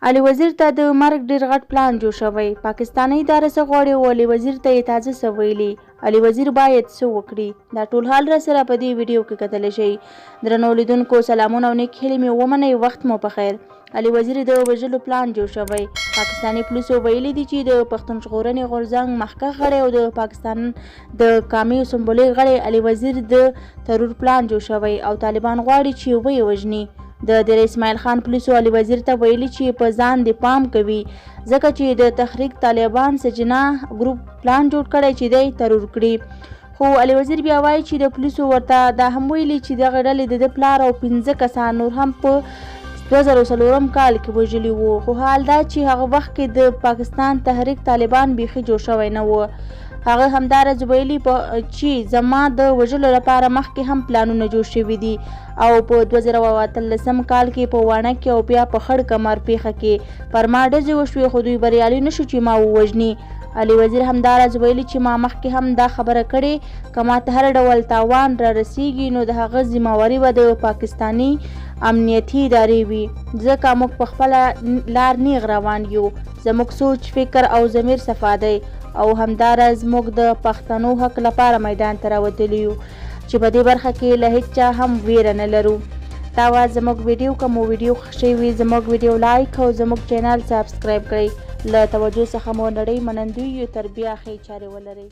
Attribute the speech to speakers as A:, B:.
A: علي وزیر ته د مرګ ډیر غټ پلان جوړ شوی. پاکستاني اداره څه غواړي او علي وزیر ته یې تازه څه ویلي. علي وزیر باید څه وکړي؟ دا ټول حال را سره په دې ویډیو کې کتلی شئ. درنو لیدونکو سلامونه او نیک هیلې مې ومنئ. وخت مو په خیر. علي وزیر د وژلو پلان جوړ شوی. پاکستاني پولیسو ویلي دي چې د پښتون ژغورنې غورځنګ مخکښ غړی او د پاکستان د قامي اسمبلۍ غړی علي وزیر د ترور پلان جوړ شوی او طالبان غواړي چې ویې وژني. د اسماعیل خان پولیسو علي وزیر ته ویلي چې په ځان دې پام کوي ځکه چې د تحریک طالبان سجنا ګروپ پلان جوړ کړی چې دی ترور کړي. خو علي وزیر بیا وایي چې د پولیسو ورته دا هم ویلي چې دغه ډلې د پلار او 15 کسان نور هم په 2004 کال کې وژلي وو. خو حال دا چې هغه وخت کې د پاکستان تحریک طالبان بیخي جوړ شوی نه و. هغه همدارز ویلي چې زما د وژلو لپاره مخکې هم پلانونه جوړ شوي دي او په 2013 کال کې په واڼه کې او بیا په خړ کمر پیښه کې پر ما ډزې وشوې خو دوی بریالي نشو چې ما ووژني. علي وزیر همدارز ویلي چې ما مخکې هم دا خبره کړې که ما ته هر ډول تاوان را رسیږي نو د هغه ذمهواري به د پاکستاني امنیتي ادارې وي ځکه موږ په خپله لار نیغ روان یو. زموږ سوچ فکر او ضمیر صفا دی او همدارز موږ د پښتنو حق لپاره میدان ته راوتلي یو چې په دې برخه کې له هیڅ چا هم ویره نه لرو. دا وه زموږ ویډیو. که مو ویډیو خوښ شوی وي زموږ ویډیو لایک او زموږ چینل سبسکرایب کړئ. له توجه څخه مو نړۍ منندوی یو. تر بیا ښې چارې ولرئ.